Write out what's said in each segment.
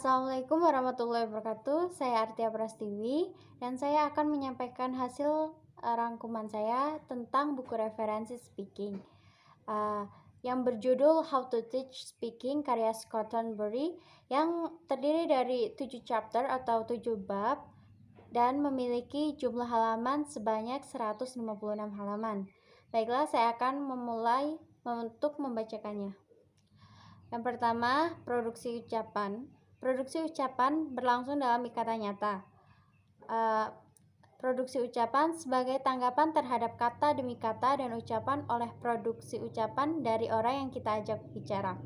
Assalamualaikum warahmatullahi wabarakatuh. Saya Artia Prastiwi dan saya akan menyampaikan hasil rangkuman saya tentang buku referensi speaking yang berjudul How to Teach Speaking karya Scott Thornbury yang terdiri dari 7 chapter atau 7 bab dan memiliki jumlah halaman sebanyak 156 halaman. Baiklah, saya akan memulai untuk membacakannya. Yang pertama, produksi ucapan. Produksi ucapan berlangsung dalam ikatan nyata. Produksi ucapan sebagai tanggapan terhadap kata demi kata dan ucapan oleh produksi ucapan dari orang yang kita ajak bicara,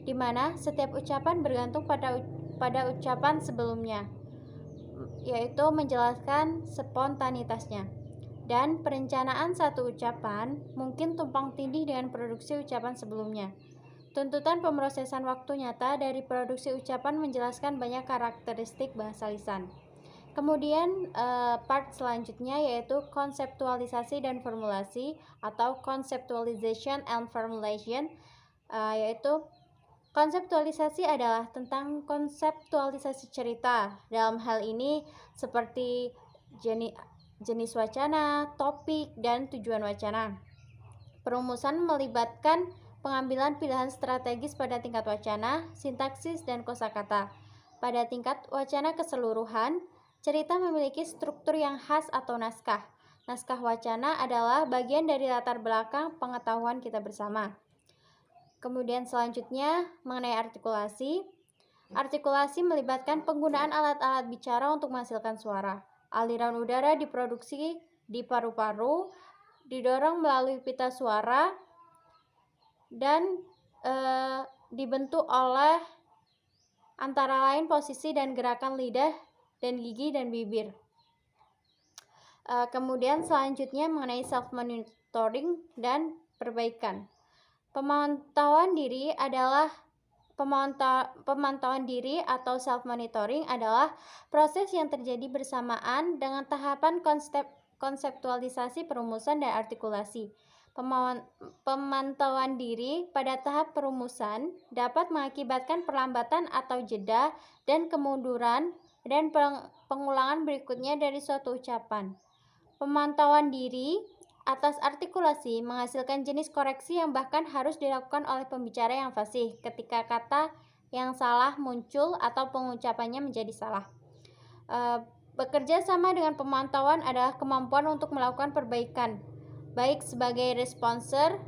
di mana setiap ucapan bergantung pada ucapan sebelumnya, yaitu menjelaskan spontanitasnya. Dan perencanaan satu ucapan mungkin tumpang tindih dengan produksi ucapan sebelumnya. Tuntutan pemrosesan waktu nyata dari produksi ucapan menjelaskan banyak karakteristik bahasa lisan. Kemudian part selanjutnya yaitu konseptualisasi dan formulasi atau conceptualization and formulation, yaitu konseptualisasi adalah tentang konseptualisasi cerita. Dalam hal ini seperti jenis wacana, topik, dan tujuan wacana. Perumusan melibatkan pengambilan pilihan strategis pada tingkat wacana, sintaksis, dan kosakata. Pada tingkat wacana keseluruhan, cerita memiliki struktur yang khas atau naskah. Naskah wacana adalah bagian dari latar belakang pengetahuan kita bersama. Kemudian selanjutnya mengenai artikulasi. Artikulasi melibatkan penggunaan alat-alat bicara untuk menghasilkan suara. Aliran udara diproduksi di paru-paru, didorong melalui pita suara, dan dibentuk oleh antara lain posisi dan gerakan lidah dan gigi dan bibir. Kemudian selanjutnya mengenai self-monitoring dan perbaikan. Pemantauan diri atau self-monitoring adalah proses yang terjadi bersamaan dengan tahapan konseptualisasi, perumusan, dan artikulasi. Pemantauan diri pada tahap perumusan dapat mengakibatkan perlambatan atau jeda dan kemunduran dan pengulangan berikutnya dari suatu ucapan. Pemantauan diri atas artikulasi menghasilkan jenis koreksi yang bahkan harus dilakukan oleh pembicara yang fasih ketika kata yang salah muncul atau pengucapannya menjadi salah. Bekerja sama dengan pemantauan adalah kemampuan untuk melakukan perbaikan, baik sebagai responser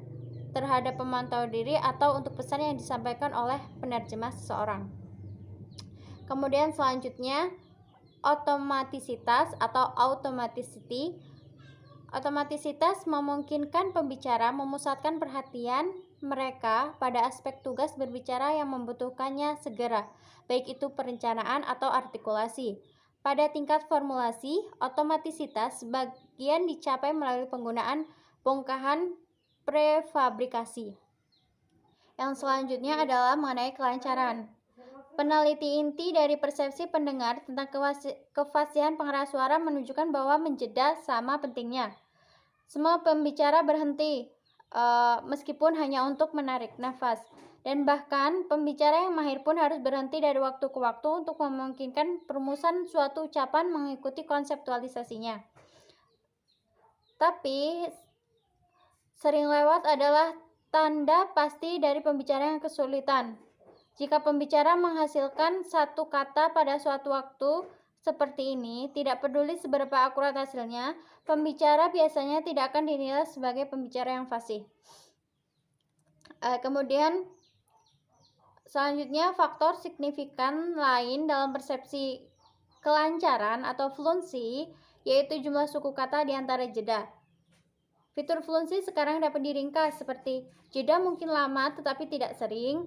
terhadap pemantau diri atau untuk pesan yang disampaikan oleh penerjemah seseorang. Kemudian selanjutnya, otomatisitas atau automaticity. Otomatisitas memungkinkan pembicara memusatkan perhatian mereka pada aspek tugas berbicara yang membutuhkannya segera, baik itu perencanaan atau artikulasi. Pada tingkat formulasi, otomatisitas sebagian dicapai melalui penggunaan bongkahan prefabrikasi. Yang selanjutnya adalah mengenai kelancaran. Peneliti inti dari persepsi pendengar tentang kefasihan pengeras suara menunjukkan bahwa menjeda sama pentingnya. Semua pembicara berhenti, meskipun hanya untuk menarik nafas. Dan bahkan pembicara yang mahir pun harus berhenti dari waktu ke waktu untuk memungkinkan perumusan suatu ucapan mengikuti konseptualisasinya. Tapi sering lewat adalah tanda pasti dari pembicara yang kesulitan. Jika pembicara menghasilkan satu kata pada suatu waktu seperti ini, tidak peduli seberapa akurat hasilnya, pembicara biasanya tidak akan dinilai sebagai pembicara yang fasih. Kemudian selanjutnya, faktor signifikan lain dalam persepsi kelancaran atau fluency yaitu jumlah suku kata di antara jeda. Fitur fluency sekarang dapat diringkas seperti jeda mungkin lama tetapi tidak sering,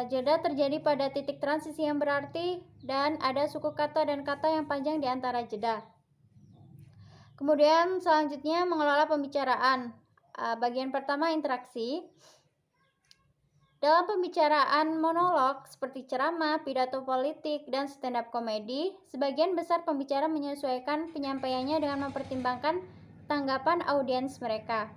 jeda terjadi pada titik transisi yang berarti, dan ada suku kata dan kata yang panjang di antara jeda. Kemudian selanjutnya mengelola pembicaraan. Bagian pertama, interaksi. Dalam pembicaraan monolog seperti ceramah, pidato politik, dan stand-up komedi, sebagian besar pembicara menyesuaikan penyampaiannya dengan mempertimbangkan tanggapan audiens mereka.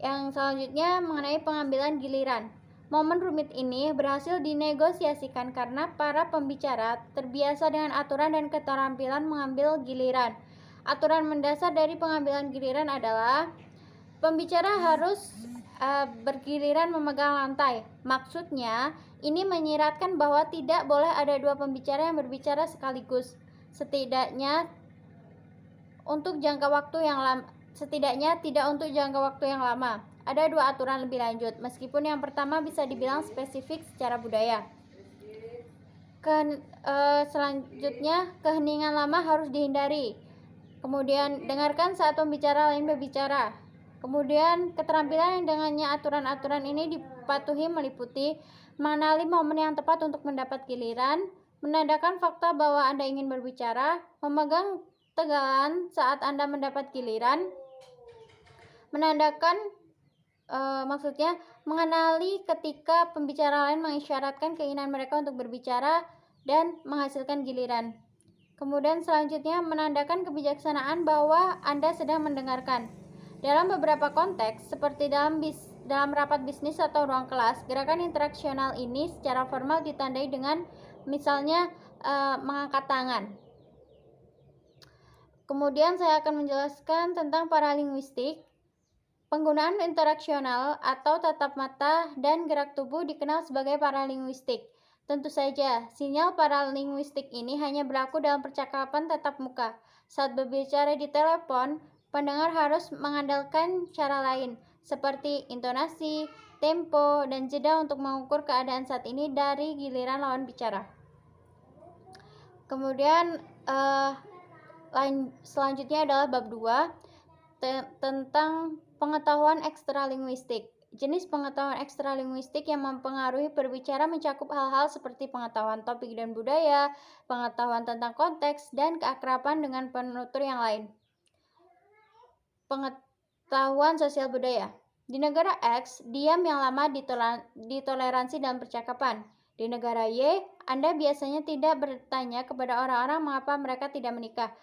Yang selanjutnya mengenai pengambilan giliran. Momen rumit ini berhasil dinegosiasikan karena para pembicara terbiasa dengan aturan dan keterampilan mengambil giliran. Aturan mendasar dari pengambilan giliran adalah pembicara harus bergiliran memegang lantai. Maksudnya, ini menyiratkan bahwa tidak boleh ada dua pembicara yang berbicara sekaligus. Setidaknya untuk jangka waktu yang lama. Setidaknya tidak untuk jangka waktu yang lama. Ada dua aturan lebih lanjut, meskipun yang pertama bisa dibilang spesifik secara budaya. Selanjutnya, keheningan lama harus dihindari. Kemudian, dengarkan saat pembicara lain berbicara. Kemudian, keterampilan yang dengannya aturan-aturan ini dipatuhi meliputi mengenali momen yang tepat untuk mendapat giliran, menandakan fakta bahwa Anda ingin berbicara, memegang tegangan saat Anda mendapat giliran, mengenali ketika pembicara lain mengisyaratkan keinginan mereka untuk berbicara dan menghasilkan giliran. Kemudian selanjutnya menandakan kebijaksanaan bahwa Anda sedang mendengarkan. Dalam beberapa konteks, seperti dalam rapat bisnis atau ruang kelas, gerakan interaksional ini secara formal ditandai dengan misalnya mengangkat tangan. Kemudian saya akan menjelaskan tentang paralinguistik. Penggunaan interaksional atau tatap mata dan gerak tubuh dikenal sebagai paralinguistik. Tentu saja, sinyal paralinguistik ini hanya berlaku dalam percakapan tatap muka. Saat berbicara di telepon, pendengar harus mengandalkan cara lain, seperti intonasi, tempo, dan jeda untuk mengukur keadaan saat ini dari giliran lawan bicara. Kemudian, selanjutnya adalah bab 2 tentang pengetahuan ekstralinguistik. Jenis pengetahuan ekstralinguistik yang mempengaruhi berbicara mencakup hal-hal seperti pengetahuan topik dan budaya, pengetahuan tentang konteks, dan keakraban dengan penutur yang lain. Pengetahuan sosial budaya. Di negara X, diam yang lama ditoleransi dalam percakapan. Di negara Y, Anda biasanya tidak bertanya kepada orang-orang mengapa mereka tidak menikah.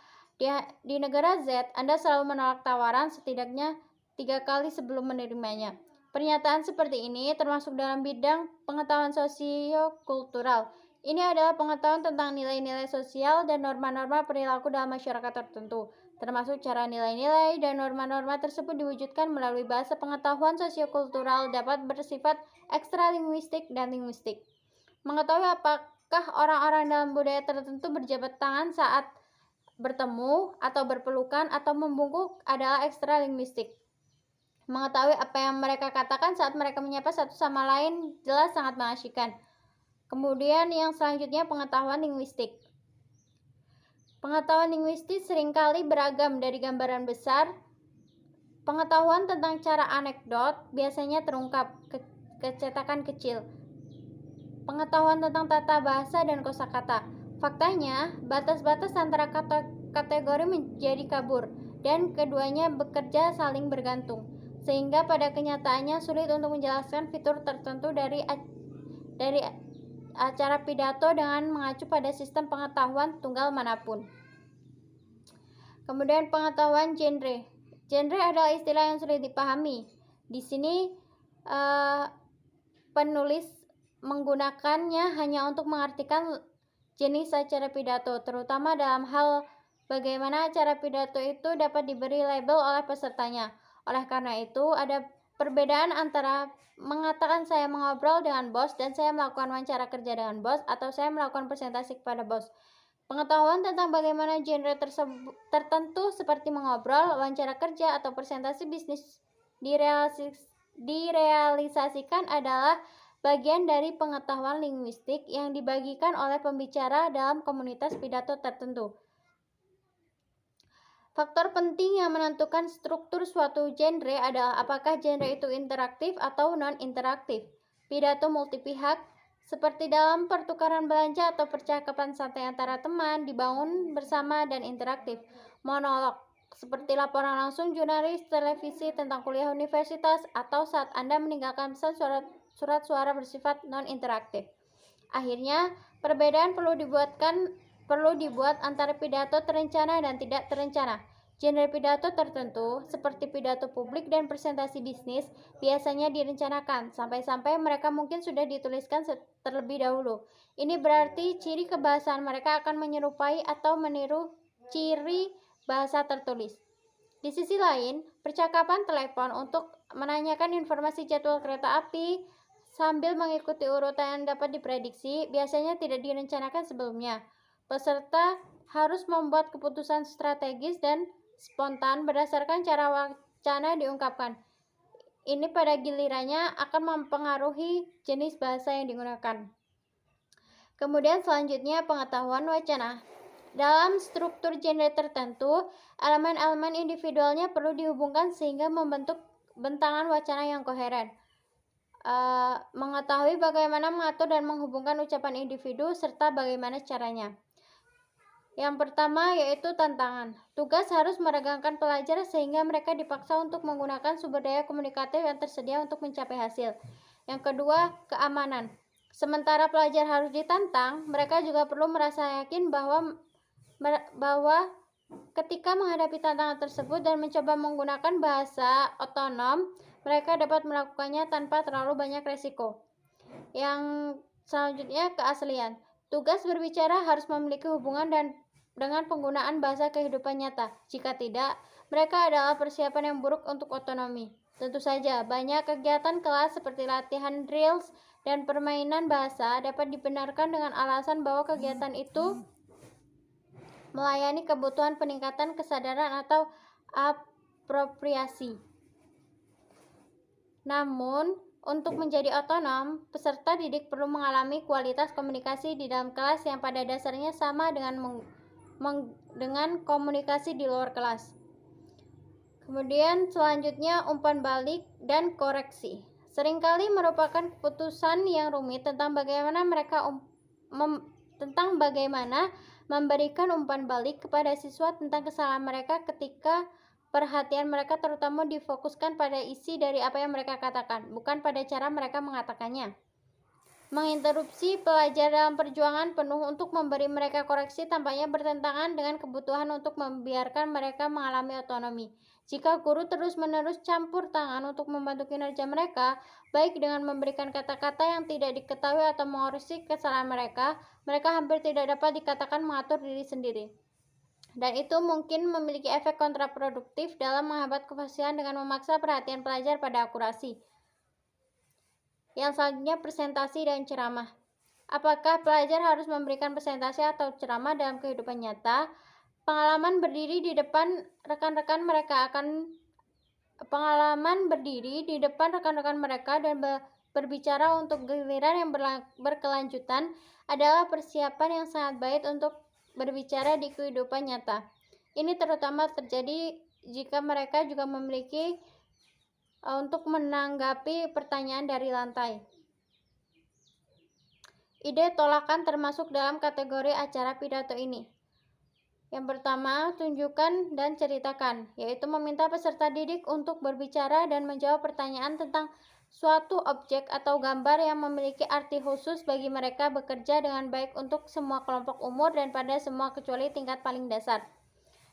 Di negara Z, Anda selalu menolak tawaran setidaknya 3 kali sebelum menerimanya. Pernyataan seperti ini termasuk dalam bidang pengetahuan sosiokultural. Ini adalah pengetahuan tentang nilai-nilai sosial dan norma-norma perilaku dalam masyarakat tertentu, termasuk cara nilai-nilai dan norma-norma tersebut diwujudkan melalui bahasa. Pengetahuan sosiokultural dapat bersifat ekstralinguistik dan linguistik. Mengetahui apakah orang-orang dalam budaya tertentu berjabat tangan saat bertemu atau berpelukan atau membungkuk adalah ekstralinguistik. Mengetahui apa yang mereka katakan saat mereka menyapa satu sama lain jelas sangat mengasyikkan. Kemudian yang selanjutnya pengetahuan linguistik. Pengetahuan linguistik seringkali beragam dari gambaran besar. Pengetahuan tentang cara anekdot biasanya terungkap kecetakan kecil. Pengetahuan tentang tata bahasa dan kosakata. Faktanya, batas-batas antara kategori menjadi kabur dan keduanya bekerja saling bergantung, sehingga pada kenyataannya sulit untuk menjelaskan fitur tertentu dari acara pidato dengan mengacu pada sistem pengetahuan tunggal manapun. Kemudian pengetahuan genre. Genre adalah istilah yang sulit dipahami. Di sini penulis menggunakannya hanya untuk mengartikan jenis acara pidato, terutama dalam hal bagaimana acara pidato itu dapat diberi label oleh pesertanya. Oleh karena itu, ada perbedaan antara mengatakan saya mengobrol dengan bos dan saya melakukan wawancara kerja dengan bos atau saya melakukan presentasi kepada bos. Pengetahuan tentang bagaimana genre tertentu seperti mengobrol, wawancara kerja, atau presentasi bisnis direalisasikan adalah bagian dari pengetahuan linguistik yang dibagikan oleh pembicara dalam komunitas pidato tertentu. Faktor penting yang menentukan struktur suatu genre adalah apakah genre itu interaktif atau non-interaktif. Pidato multipihak, seperti dalam pertukaran belanja atau percakapan santai antara teman, dibangun bersama dan interaktif. Monolog, seperti laporan langsung jurnalis televisi tentang kuliah universitas atau saat Anda meninggalkan pesan surat suara bersifat non-interaktif. Akhirnya, perbedaan perlu dibuat antara pidato terencana dan tidak terencana. Genre pidato tertentu, seperti pidato publik dan presentasi bisnis, biasanya direncanakan, sampai-sampai mereka mungkin sudah dituliskan terlebih dahulu. Ini berarti ciri kebahasaan mereka akan menyerupai atau meniru ciri bahasa tertulis. Di sisi lain, percakapan telepon untuk menanyakan informasi jadwal kereta api sambil mengikuti urutan yang dapat diprediksi biasanya tidak direncanakan sebelumnya. Peserta harus membuat keputusan strategis dan spontan berdasarkan cara wacana diungkapkan. Ini pada gilirannya akan mempengaruhi jenis bahasa yang digunakan. Kemudian selanjutnya pengetahuan wacana. Dalam struktur genre tertentu, elemen-elemen individualnya perlu dihubungkan sehingga membentuk bentangan wacana yang koheren. Mengetahui bagaimana mengatur dan menghubungkan ucapan individu serta bagaimana caranya. Yang pertama yaitu tantangan. Tugas harus meregangkan pelajar sehingga mereka dipaksa untuk menggunakan sumber daya komunikatif yang tersedia untuk mencapai hasil. Yang kedua, keamanan. Sementara pelajar harus ditantang, mereka juga perlu merasa yakin bahwa ketika menghadapi tantangan tersebut dan mencoba menggunakan bahasa otonom, mereka dapat melakukannya tanpa terlalu banyak resiko. Yang selanjutnya, keaslian. Tugas berbicara harus memiliki hubungan dengan penggunaan bahasa kehidupan nyata. Jika tidak, mereka adalah persiapan yang buruk untuk otonomi. Tentu saja, banyak kegiatan kelas seperti latihan drills dan permainan bahasa dapat dibenarkan dengan alasan bahwa kegiatan itu melayani kebutuhan peningkatan kesadaran atau apropriasi. Namun, untuk menjadi otonom, peserta didik perlu mengalami kualitas komunikasi di dalam kelas yang pada dasarnya sama dengan komunikasi di luar kelas. Kemudian selanjutnya umpan balik dan koreksi. Seringkali merupakan keputusan yang rumit tentang bagaimana memberikan umpan balik kepada siswa tentang kesalahan mereka ketika perhatian mereka terutama difokuskan pada isi dari apa yang mereka katakan, bukan pada cara mereka mengatakannya. Menginterupsi pelajar dalam perjuangan penuh untuk memberi mereka koreksi tampaknya bertentangan dengan kebutuhan untuk membiarkan mereka mengalami otonomi. Jika guru terus-menerus campur tangan untuk membantu kinerja mereka, baik dengan memberikan kata-kata yang tidak diketahui atau mengoreksi kesalahan mereka hampir tidak dapat dikatakan mengatur diri sendiri. Dan itu mungkin memiliki efek kontraproduktif dalam menghambat kefasihan dengan memaksa perhatian pelajar pada akurasi. Yang selanjutnya, presentasi dan ceramah. Apakah pelajar harus memberikan presentasi atau ceramah dalam kehidupan nyata? Pengalaman berdiri di depan rekan-rekan mereka dan berbicara untuk giliran yang berkelanjutan adalah persiapan yang sangat baik untuk berbicara di kehidupan nyata. Ini terutama terjadi jika mereka juga memiliki untuk menanggapi pertanyaan dari lantai. Ide tolakan termasuk dalam kategori acara pidato ini. Yang pertama, tunjukkan dan ceritakan, yaitu meminta peserta didik untuk berbicara dan menjawab pertanyaan tentang suatu objek atau gambar yang memiliki arti khusus bagi mereka bekerja dengan baik untuk semua kelompok umur dan pada semua kecuali tingkat paling dasar.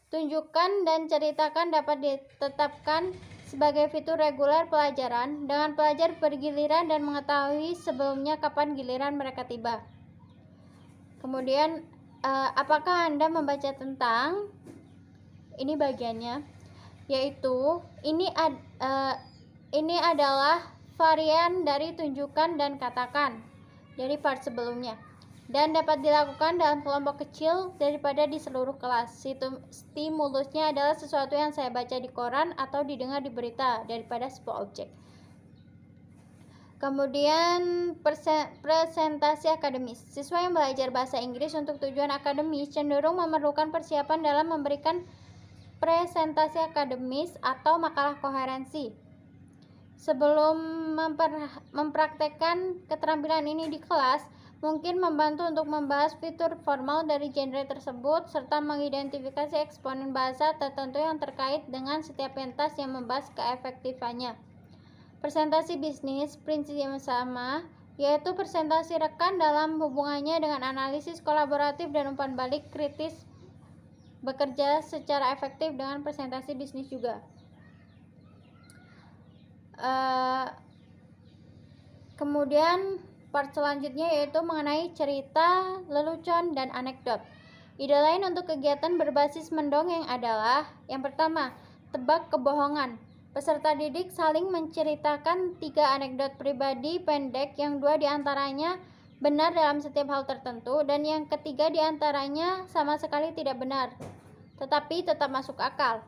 Tunjukkan dan ceritakan dapat ditetapkan sebagai fitur reguler pelajaran dengan pelajar bergiliran dan mengetahui sebelumnya kapan giliran mereka tiba. Kemudian, apakah Anda membaca tentang ini bagiannya, yaitu ini adalah varian dari tunjukkan dan katakan dari part sebelumnya dan dapat dilakukan dalam kelompok kecil daripada di seluruh kelas. Stimulusnya adalah sesuatu yang saya baca di koran atau didengar di berita daripada sebuah objek. Kemudian presentasi akademis. Siswa yang belajar bahasa Inggris untuk tujuan akademis cenderung memerlukan persiapan dalam memberikan presentasi akademis atau makalah koherensi. Sebelum mempraktekkan keterampilan ini di kelas, mungkin membantu untuk membahas fitur formal dari genre tersebut serta mengidentifikasi eksponen bahasa tertentu yang terkait dengan setiap pentas yang membahas keefektifannya. Presentasi bisnis prinsip yang sama, yaitu presentasi rekan dalam hubungannya dengan analisis kolaboratif dan umpan balik kritis bekerja secara efektif dengan presentasi bisnis juga. Kemudian part selanjutnya yaitu mengenai cerita, lelucon, dan anekdot. Ide lain untuk kegiatan berbasis mendongeng adalah yang pertama, tebak kebohongan. Peserta didik saling menceritakan 3 anekdot pribadi pendek yang 2 diantaranya benar dalam setiap hal tertentu dan yang ketiga diantaranya sama sekali tidak benar, tetapi tetap masuk akal.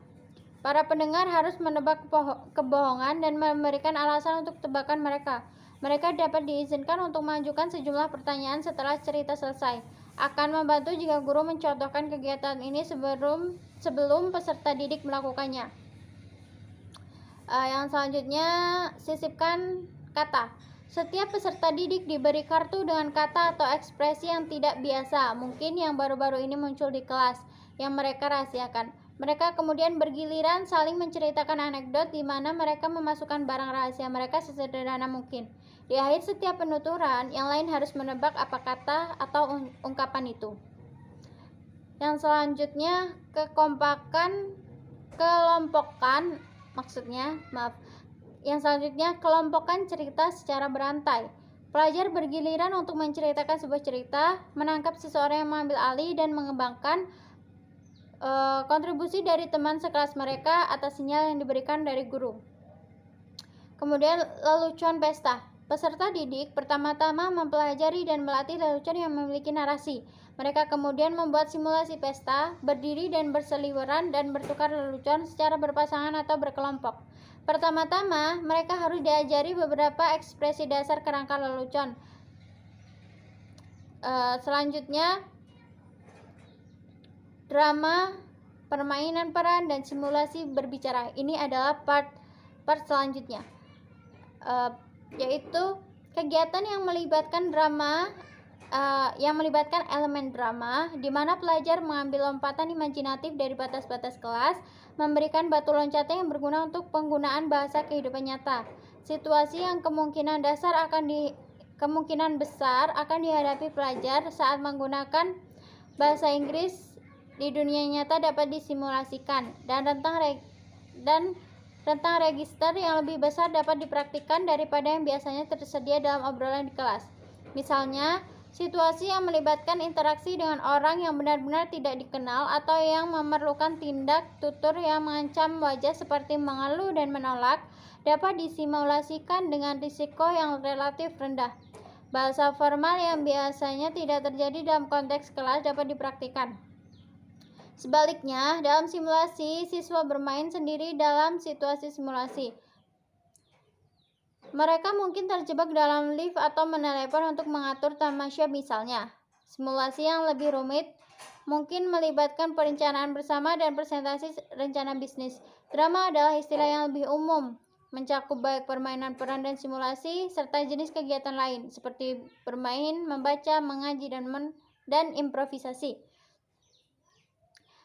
Para pendengar harus menebak kebohongan dan memberikan alasan untuk tebakan mereka. Mereka dapat diizinkan untuk mengajukan sejumlah pertanyaan setelah cerita selesai. Akan membantu jika guru mencontohkan kegiatan ini sebelum peserta didik melakukannya. Yang selanjutnya, sisipkan kata. Setiap peserta didik diberi kartu dengan kata atau ekspresi yang tidak biasa, mungkin yang baru-baru ini muncul di kelas, yang mereka rahasiakan. Mereka kemudian bergiliran saling menceritakan anekdot di mana mereka memasukkan barang rahasia mereka sesederhana mungkin. Di akhir setiap penuturan, yang lain harus menebak apa kata atau ungkapan itu. Yang selanjutnya, kelompokkan cerita secara berantai. Pelajar bergiliran untuk menceritakan sebuah cerita, menangkap seseorang yang mengambil alih dan mengembangkan kontribusi dari teman sekelas mereka atas sinyal yang diberikan dari guru. Kemudian lelucon pesta. Peserta didik pertama-tama mempelajari dan melatih lelucon yang memiliki narasi. Mereka kemudian membuat simulasi pesta, berdiri dan berseliweran dan bertukar lelucon secara berpasangan atau berkelompok. Pertama-tama, mereka harus diajari beberapa ekspresi dasar kerangka lelucon. Selanjutnya, drama, permainan peran, dan simulasi berbicara. Ini adalah part selanjutnya, yaitu kegiatan yang melibatkan drama, yang melibatkan elemen drama, di mana pelajar mengambil lompatan imajinatif dari batas-batas kelas, memberikan batu loncatan yang berguna untuk penggunaan bahasa kehidupan nyata. Situasi yang kemungkinan besar akan dihadapi pelajar saat menggunakan bahasa Inggris di dunia nyata dapat disimulasikan, dan rentang register yang lebih besar dapat dipraktikkan daripada yang biasanya tersedia dalam obrolan di kelas. Misalnya, situasi yang melibatkan interaksi dengan orang yang benar-benar tidak dikenal atau yang memerlukan tindak tutur yang mengancam wajah seperti mengeluh dan menolak dapat disimulasikan dengan risiko yang relatif rendah. Bahasa formal yang biasanya tidak terjadi dalam konteks kelas dapat dipraktikkan. Sebaliknya, dalam simulasi, siswa bermain sendiri dalam situasi simulasi. Mereka mungkin terjebak dalam lift atau menelepon untuk mengatur tamasya misalnya. Simulasi yang lebih rumit mungkin melibatkan perencanaan bersama dan presentasi rencana bisnis. Drama adalah istilah yang lebih umum, mencakup baik permainan peran dan simulasi, serta jenis kegiatan lain, seperti bermain, membaca, mengaji, dan improvisasi.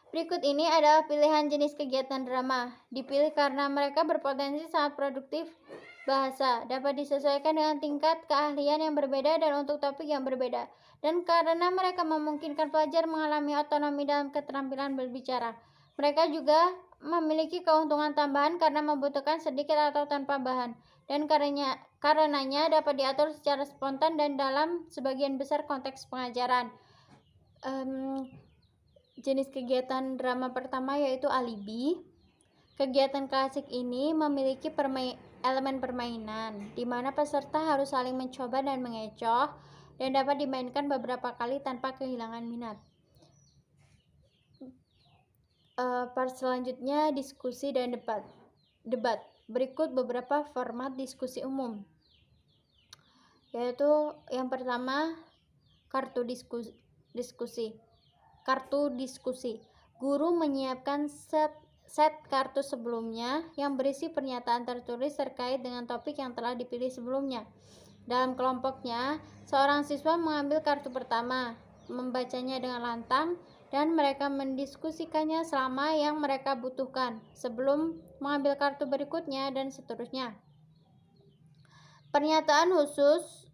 Berikut ini adalah pilihan jenis kegiatan drama. Dipilih karena mereka berpotensi sangat produktif bahasa, dapat disesuaikan dengan tingkat keahlian yang berbeda dan untuk topik yang berbeda, dan karena mereka memungkinkan pelajar mengalami otonomi dalam keterampilan berbicara. Mereka juga memiliki keuntungan tambahan karena membutuhkan sedikit atau tanpa bahan, dan karenanya dapat diatur secara spontan dan dalam sebagian besar konteks pengajaran. Jenis kegiatan drama pertama yaitu alibi. Kegiatan klasik ini memiliki elemen permainan, di mana peserta harus saling mencoba dan mengecoh, dan dapat dimainkan beberapa kali tanpa kehilangan minat. Part selanjutnya, diskusi dan debat. Berikut beberapa format diskusi umum, yaitu yang pertama, kartu diskusi. Guru menyiapkan set kartu sebelumnya yang berisi pernyataan tertulis terkait dengan topik yang telah dipilih sebelumnya. Dalam kelompoknya, seorang siswa mengambil kartu pertama, membacanya dengan lantang, dan mereka mendiskusikannya selama yang mereka butuhkan sebelum mengambil kartu berikutnya, dan seterusnya. Pernyataan khusus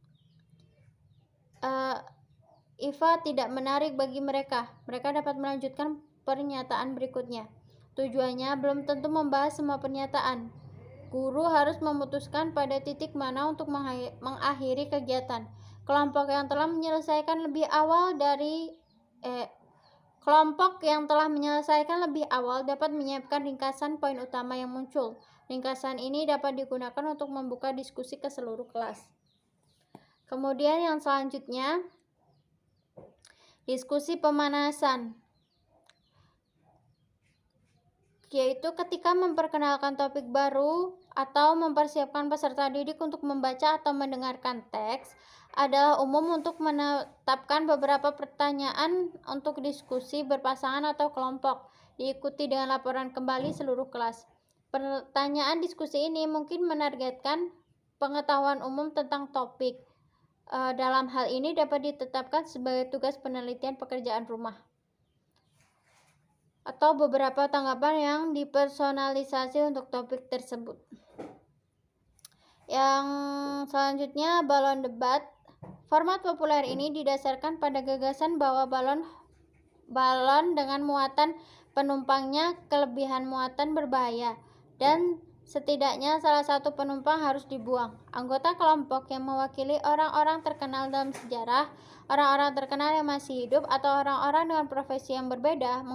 IVA tidak menarik bagi mereka. Mereka dapat melanjutkan pernyataan berikutnya. Tujuannya belum tentu membahas semua pernyataan. Guru harus memutuskan pada titik mana untuk mengakhiri kegiatan. Kelompok yang telah menyelesaikan lebih awal dapat menyiapkan ringkasan poin utama yang muncul. Ringkasan ini dapat digunakan untuk membuka diskusi ke seluruh kelas. Kemudian yang selanjutnya, diskusi pemanasan, yaitu ketika memperkenalkan topik baru atau mempersiapkan peserta didik untuk membaca atau mendengarkan teks, adalah umum untuk menetapkan beberapa pertanyaan untuk diskusi berpasangan atau kelompok, diikuti dengan laporan kembali seluruh kelas. Pertanyaan diskusi ini mungkin menargetkan pengetahuan umum tentang topik. Dalam hal ini dapat ditetapkan sebagai tugas penelitian pekerjaan rumah atau beberapa tanggapan yang dipersonalisasi untuk topik tersebut. Yang selanjutnya, balon debat. Format populer ini didasarkan pada gagasan bahwa balon dengan muatan penumpangnya kelebihan muatan berbahaya dan setidaknya salah satu penumpang harus dibuang. Anggota kelompok yang mewakili orang-orang terkenal dalam sejarah, orang-orang terkenal yang masih hidup, atau orang-orang dengan profesi yang berbeda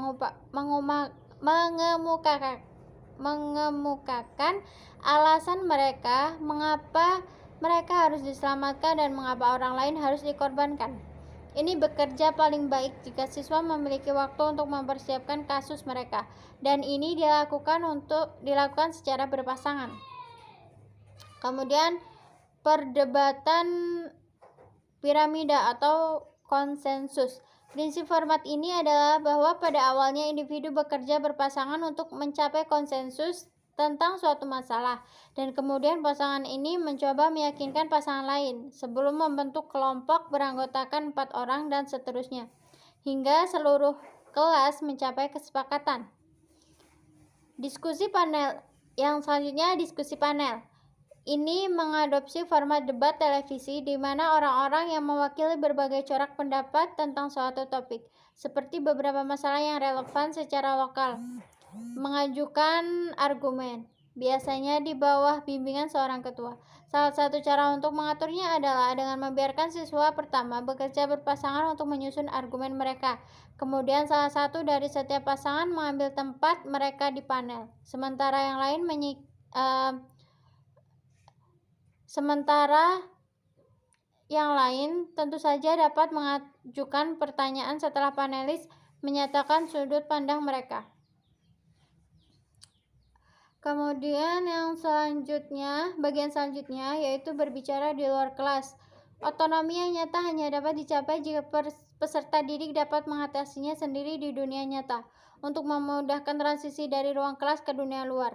mengemukakan alasan mereka mengapa mereka harus diselamatkan dan mengapa orang lain harus dikorbankan. Ini bekerja paling baik jika siswa memiliki waktu untuk mempersiapkan kasus mereka, dan ini dilakukan secara berpasangan. Kemudian perdebatan piramida atau konsensus. Prinsip format ini adalah bahwa pada awalnya individu bekerja berpasangan untuk mencapai konsensus tentang suatu masalah, dan kemudian pasangan ini mencoba meyakinkan pasangan lain sebelum membentuk kelompok beranggotakan 4 orang dan seterusnya, hingga seluruh kelas mencapai kesepakatan. Diskusi panel. Yang selanjutnya, diskusi panel. Ini mengadopsi format debat televisi di mana orang-orang yang mewakili berbagai corak pendapat tentang suatu topik, seperti beberapa masalah yang relevan secara lokal, mengajukan argumen, biasanya di bawah bimbingan seorang ketua. Salah satu cara untuk mengaturnya adalah dengan membiarkan siswa pertama bekerja berpasangan untuk menyusun argumen mereka. Kemudian salah satu dari setiap pasangan mengambil tempat mereka di panel, sementara yang lain tentu saja dapat mengajukan pertanyaan setelah panelis menyatakan sudut pandang mereka. Kemudian bagian selanjutnya yaitu berbicara di luar kelas. Otonomi yang nyata hanya dapat dicapai jika peserta didik dapat mengatasinya sendiri di dunia nyata untuk memudahkan transisi dari ruang kelas ke dunia luar.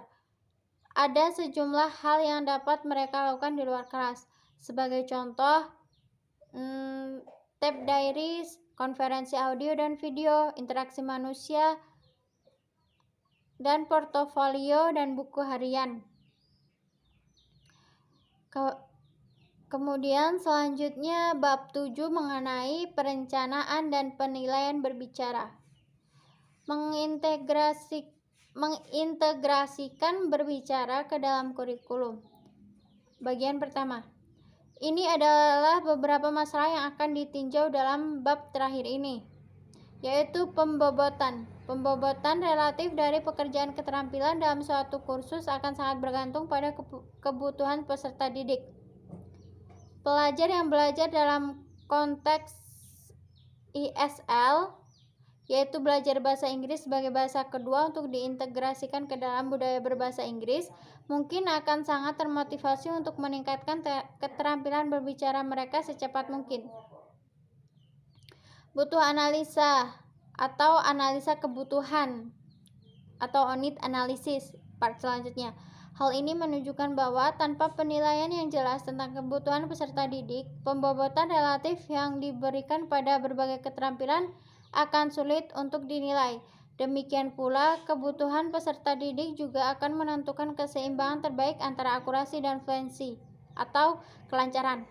Ada sejumlah hal yang dapat mereka lakukan di luar kelas. Sebagai contoh, tape diaries, konferensi audio dan video, interaksi manusia, dan portofolio dan buku harian. Kemudian selanjutnya bab 7 mengenai perencanaan dan penilaian berbicara. Mengintegrasikan berbicara ke dalam kurikulum. Bagian pertama. Ini adalah beberapa masalah yang akan ditinjau dalam bab terakhir ini, yaitu pembobotan. Pembobotan relatif dari pekerjaan keterampilan dalam suatu kursus akan sangat bergantung pada kebutuhan peserta didik. Pelajar yang belajar dalam konteks ESL, yaitu belajar bahasa Inggris sebagai bahasa kedua untuk diintegrasikan ke dalam budaya berbahasa Inggris, mungkin akan sangat termotivasi untuk meningkatkan keterampilan berbicara mereka secepat mungkin. Butuh analisa atau analisa kebutuhan atau need analysis part selanjutnya. Hal ini menunjukkan bahwa tanpa penilaian yang jelas tentang kebutuhan peserta didik, pembobotan relatif yang diberikan pada berbagai keterampilan akan sulit untuk dinilai. Demikian pula, kebutuhan peserta didik juga akan menentukan keseimbangan terbaik antara akurasi dan fluensi atau kelancaran.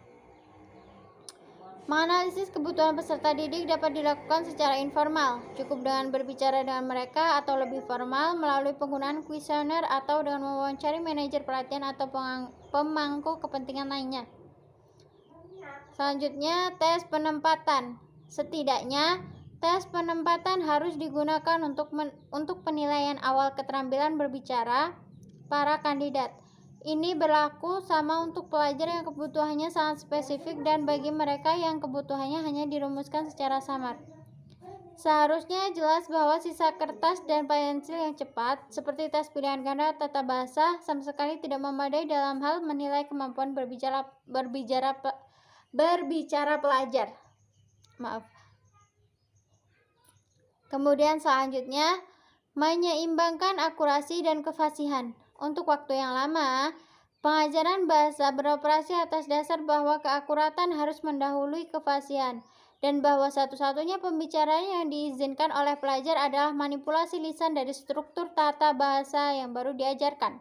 Menganalisis kebutuhan peserta didik dapat dilakukan secara informal, cukup dengan berbicara dengan mereka, atau lebih formal melalui penggunaan kuesioner atau dengan mewawancari manajer pelatihan atau pemangku kepentingan lainnya. Selanjutnya, tes penempatan. Setidaknya, tes penempatan harus digunakan untuk penilaian awal keterampilan berbicara para kandidat. Ini berlaku sama untuk pelajar yang kebutuhannya sangat spesifik dan bagi mereka yang kebutuhannya hanya dirumuskan secara samar. Seharusnya jelas bahwa sisa kertas dan pensil yang cepat, seperti tes pilihan ganda tata bahasa, sama sekali tidak memadai dalam hal menilai kemampuan berbicara pelajar. Kemudian selanjutnya, menyeimbangkan akurasi dan kefasihan. Untuk waktu yang lama, pengajaran bahasa beroperasi atas dasar bahwa keakuratan harus mendahului kefasihan, dan bahwa satu-satunya pembicaraan yang diizinkan oleh pelajar adalah manipulasi lisan dari struktur tata bahasa yang baru diajarkan.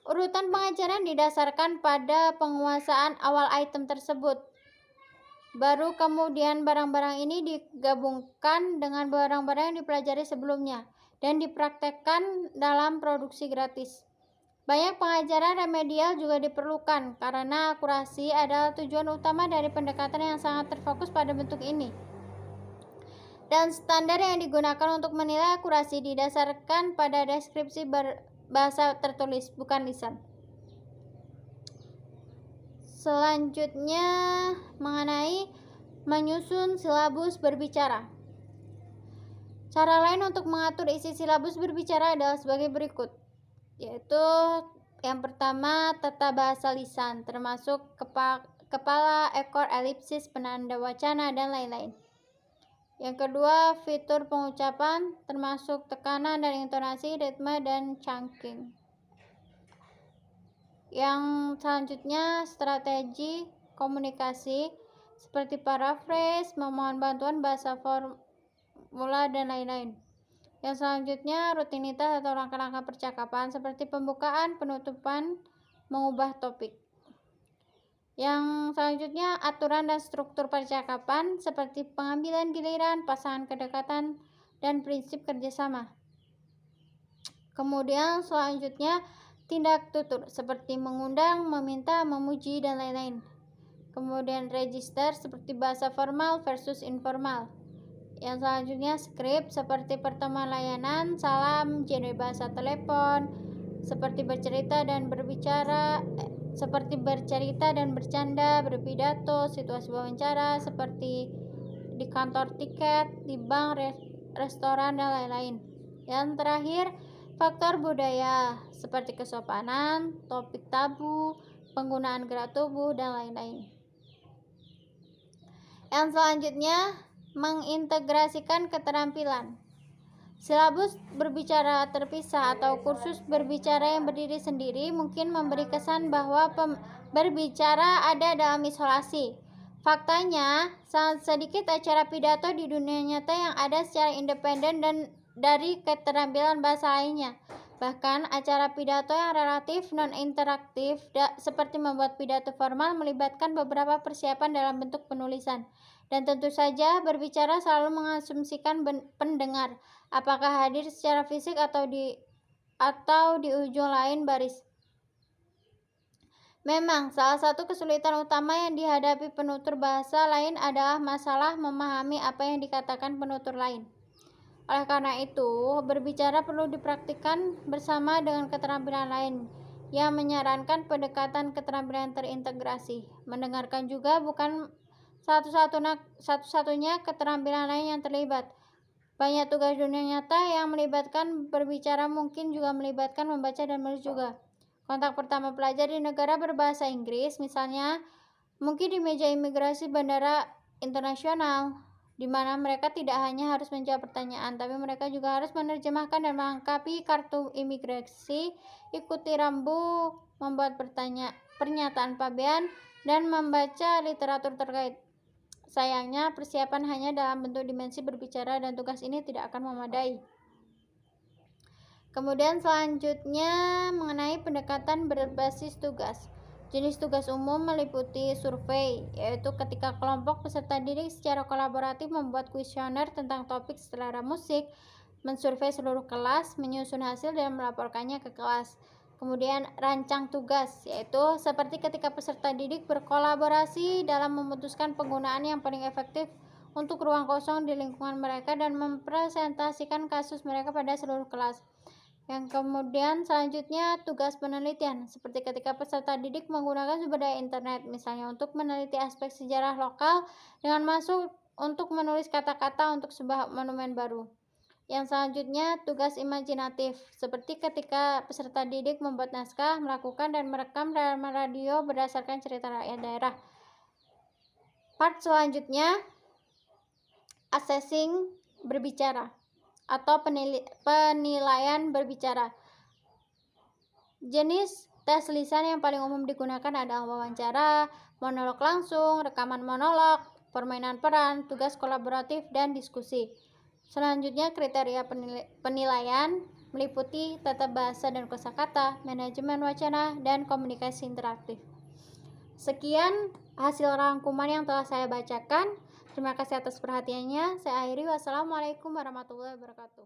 Urutan pengajaran didasarkan pada penguasaan awal item tersebut. Baru kemudian barang-barang ini digabungkan dengan barang-barang yang dipelajari sebelumnya dan dipraktekkan dalam produksi gratis. Banyak pengajaran remedial juga diperlukan karena akurasi adalah tujuan utama dari pendekatan yang sangat terfokus pada bentuk ini. Dan standar yang digunakan untuk menilai akurasi didasarkan pada deskripsi bahasa tertulis, bukan lisan. Selanjutnya, mengenai menyusun silabus berbicara. Cara lain untuk mengatur isi silabus berbicara adalah sebagai berikut, yaitu yang pertama, tata bahasa lisan, termasuk kepala, ekor, elipsis, penanda wacana, dan lain-lain. Yang kedua, fitur pengucapan, termasuk tekanan dan intonasi, ritme, dan chunking. Yang selanjutnya, strategi komunikasi, seperti paraphrase, memohon bantuan bahasa formula, dan lain-lain. Yang selanjutnya, rutinitas atau langkah-langkah percakapan seperti pembukaan, penutupan, mengubah topik. Yang selanjutnya, aturan dan struktur percakapan seperti pengambilan giliran, pasangan kedekatan, dan prinsip kerjasama. Kemudian selanjutnya, tindak tutur seperti mengundang, meminta, memuji, dan lain-lain. Kemudian register seperti bahasa formal versus informal. Yang selanjutnya, skrip seperti pertemuan layanan, salam, genre bahasa telepon, seperti bercerita dan berbicara, seperti bercerita dan bercanda, berpidato, situasi wawancara, seperti di kantor tiket, di bank, restoran, dan lain-lain. Yang terakhir, faktor budaya, seperti kesopanan, topik tabu, penggunaan gerak tubuh, dan lain-lain. Yang selanjutnya, mengintegrasikan keterampilan. Silabus berbicara terpisah atau kursus berbicara yang berdiri sendiri mungkin memberi kesan bahwa berbicara ada dalam isolasi. Faktanya, sangat sedikit acara pidato di dunia nyata yang ada secara independen dan dari keterampilan bahasa lainnya. Bahkan, acara pidato yang relatif non-interaktif seperti membuat pidato formal melibatkan beberapa persiapan dalam bentuk penulisan. Dan tentu saja, berbicara selalu mengasumsikan pendengar, apakah hadir secara fisik atau di ujung lain baris. Memang, salah satu kesulitan utama yang dihadapi penutur bahasa lain adalah masalah memahami apa yang dikatakan penutur lain. Oleh karena itu, berbicara perlu dipraktikkan bersama dengan keterampilan lain yang menyarankan pendekatan keterampilan terintegrasi. Mendengarkan juga bukan satu-satunya keterampilan lain yang terlibat. Banyak tugas dunia nyata yang melibatkan berbicara mungkin juga melibatkan membaca dan menulis juga. Kontak pertama pelajar di negara berbahasa Inggris, misalnya, mungkin di meja imigrasi bandara internasional, di mana mereka tidak hanya harus menjawab pertanyaan, tapi mereka juga harus menerjemahkan dan melengkapi kartu imigrasi, ikuti rambu, membuat pernyataan pabean, dan membaca literatur terkait. Sayangnya, persiapan hanya dalam bentuk dimensi berbicara dan tugas ini tidak akan memadai. Kemudian selanjutnya mengenai pendekatan berbasis tugas. Jenis tugas umum meliputi survei, yaitu ketika kelompok peserta didik secara kolaboratif membuat kuesioner tentang topik selera musik, mensurvei seluruh kelas, menyusun hasil dan melaporkannya ke kelas. Kemudian rancang tugas, yaitu seperti ketika peserta didik berkolaborasi dalam memutuskan penggunaan yang paling efektif untuk ruang kosong di lingkungan mereka dan mempresentasikan kasus mereka pada seluruh kelas. Yang kemudian selanjutnya tugas penelitian, seperti ketika peserta didik menggunakan sumber daya internet, misalnya untuk meneliti aspek sejarah lokal dengan masuk untuk menulis kata-kata untuk sebuah monumen baru. Yang selanjutnya tugas imajinatif, seperti ketika peserta didik membuat naskah, melakukan dan merekam rekaman radio berdasarkan cerita rakyat daerah. Part selanjutnya assessing berbicara atau penilaian berbicara. Jenis tes lisan yang paling umum digunakan adalah wawancara, monolog langsung, rekaman monolog, permainan peran, tugas kolaboratif, dan diskusi. Selanjutnya kriteria penilaian meliputi tata bahasa dan kosakata, manajemen wacana, dan komunikasi interaktif. Sekian hasil rangkuman yang telah saya bacakan. Terima kasih atas perhatiannya. Saya akhiri. Wassalamualaikum warahmatullahi wabarakatuh.